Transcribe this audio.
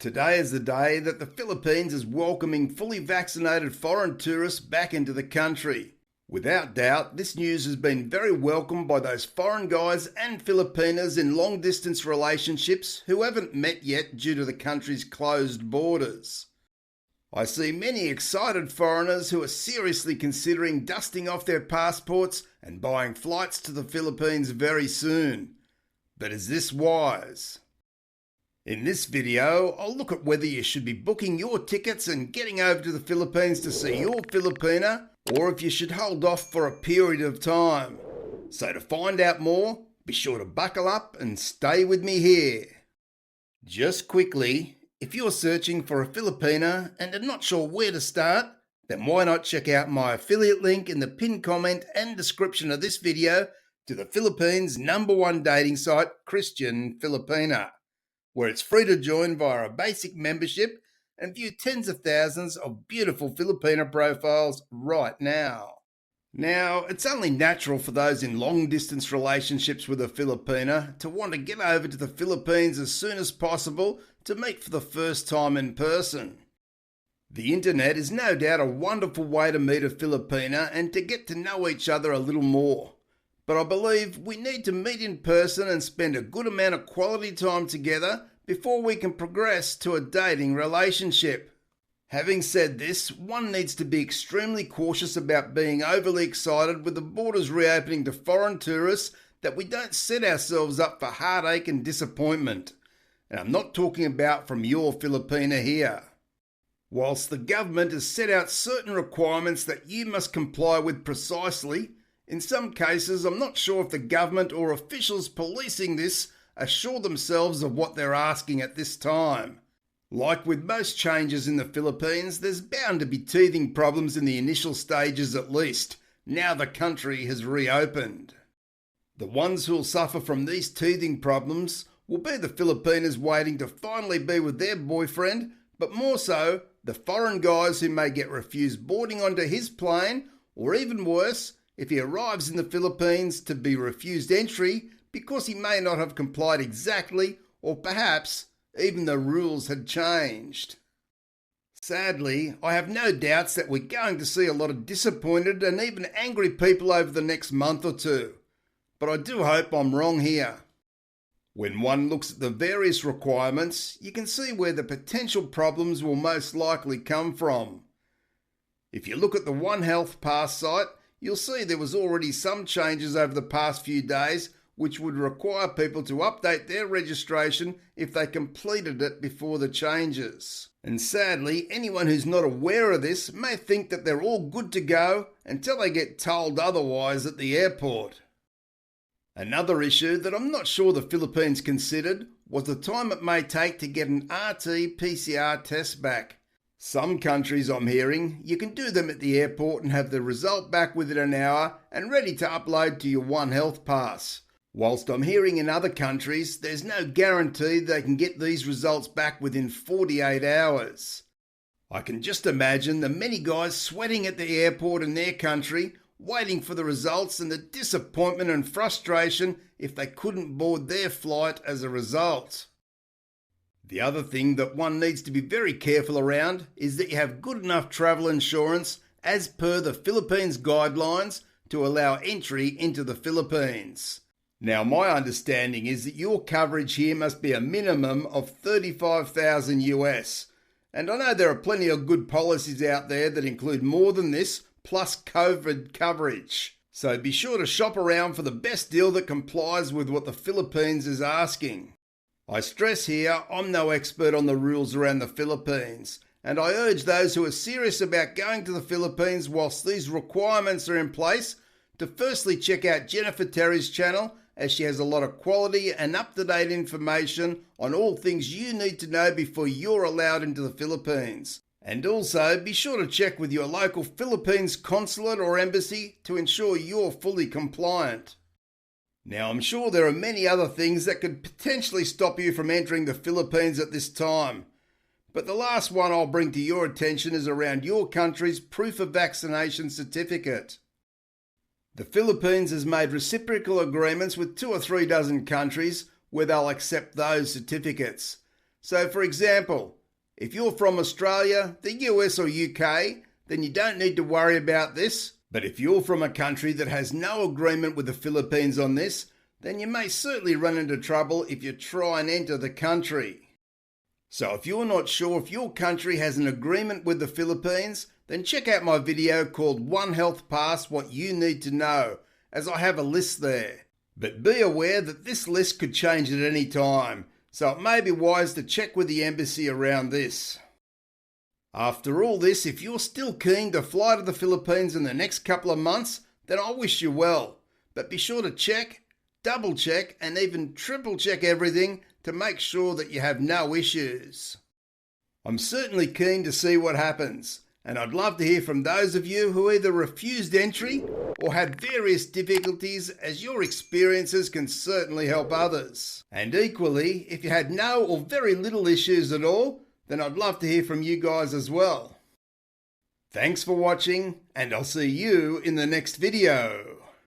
Today is the day that the Philippines is welcoming fully vaccinated foreign tourists back into the country. Without doubt, this news has been very welcomed by those foreign guys and Filipinas in long-distance relationships who haven't met yet due to the country's closed borders. I see many excited foreigners who are seriously considering dusting off their passports and buying flights to the Philippines very soon. But is this wise? In this video, I'll look at whether you should be booking your tickets and getting over to the Philippines to see your Filipina, or if you should hold off for a period of time. So to find out more, be sure to buckle up and stay with me here. Just quickly, if you're searching for a Filipina and are not sure where to start, then why not check out my affiliate link in the pinned comment and description of this video to the Philippines' #1 dating site, Christian Filipina, where it's free to join via a basic membership and view tens of thousands of beautiful Filipina profiles right now. Now, it's only natural for those in long-distance relationships with a Filipina to want to get over to the Philippines as soon as possible to meet for the first time in person. The internet is no doubt a wonderful way to meet a Filipina and to get to know each other a little more. But I believe we need to meet in person and spend a good amount of quality time together before we can progress to a dating relationship. Having said this, one needs to be extremely cautious about being overly excited with the borders reopening to foreign tourists, that we don't set ourselves up for heartache and disappointment. And I'm not talking about from your Filipina here. Whilst the government has set out certain requirements that you must comply with precisely, in some cases, I'm not sure if the government or officials policing this are sure themselves of what they're asking at this time. Like with most changes in the Philippines, there's bound to be teething problems in the initial stages at least, now the country has reopened. The ones who'll suffer from these teething problems will be the Filipinas waiting to finally be with their boyfriend, but more so, the foreign guys who may get refused boarding onto his plane, or even worse, if he arrives in the Philippines to be refused entry because he may not have complied exactly, or perhaps even the rules had changed. Sadly, I have no doubts that we're going to see a lot of disappointed and even angry people over the next month or two, but I do hope I'm wrong here. When one looks at the various requirements, you can see where the potential problems will most likely come from. If you look at the One Health Pass site, you'll see there was already some changes over the past few days which would require people to update their registration if they completed it before the changes. And sadly, anyone who's not aware of this may think that they're all good to go until they get told otherwise at the airport. Another issue that I'm not sure the Philippines considered was the time it may take to get an RT-PCR test back. Some countries, I'm hearing, you can do them at the airport and have the result back within an hour and ready to upload to your One Health Pass. Whilst I'm hearing in other countries, there's no guarantee they can get these results back within 48 hours. I can just imagine the many guys sweating at the airport in their country, waiting for the results, and the disappointment and frustration if they couldn't board their flight as a result. The other thing that one needs to be very careful around is that you have good enough travel insurance as per the Philippines guidelines to allow entry into the Philippines. Now, my understanding is that your coverage here must be a minimum of $35,000 US. And I know there are plenty of good policies out there that include more than this, plus COVID coverage. So be sure to shop around for the best deal that complies with what the Philippines is asking. I stress here, I'm no expert on the rules around the Philippines, and I urge those who are serious about going to the Philippines whilst these requirements are in place to firstly check out Jennifer Terry's channel, as she has a lot of quality and up-to-date information on all things you need to know before you're allowed into the Philippines. And also be sure to check with your local Philippines consulate or embassy to ensure you're fully compliant. Now, I'm sure there are many other things that could potentially stop you from entering the Philippines at this time, but the last one I'll bring to your attention is around your country's proof of vaccination certificate. The Philippines has made reciprocal agreements with 2 or 3 dozen countries where they'll accept those certificates. So for example, if you're from Australia, the US or UK, then you don't need to worry about this. But if you're from a country that has no agreement with the Philippines on this, then you may certainly run into trouble if you try and enter the country. So if you're not sure if your country has an agreement with the Philippines, then check out my video called One Health Pass What You Need to Know, as I have a list there. But be aware that this list could change at any time, so it may be wise to check with the embassy around this. After all this, if you're still keen to fly to the Philippines in the next couple of months, then I wish you well. But be sure to check, double check, and even triple check everything to make sure that you have no issues. I'm certainly keen to see what happens, and I'd love to hear from those of you who either refused entry or had various difficulties, as your experiences can certainly help others. And equally, if you had no or very little issues at all, then I'd love to hear from you guys as well. Thanks for watching, and I'll see you in the next video.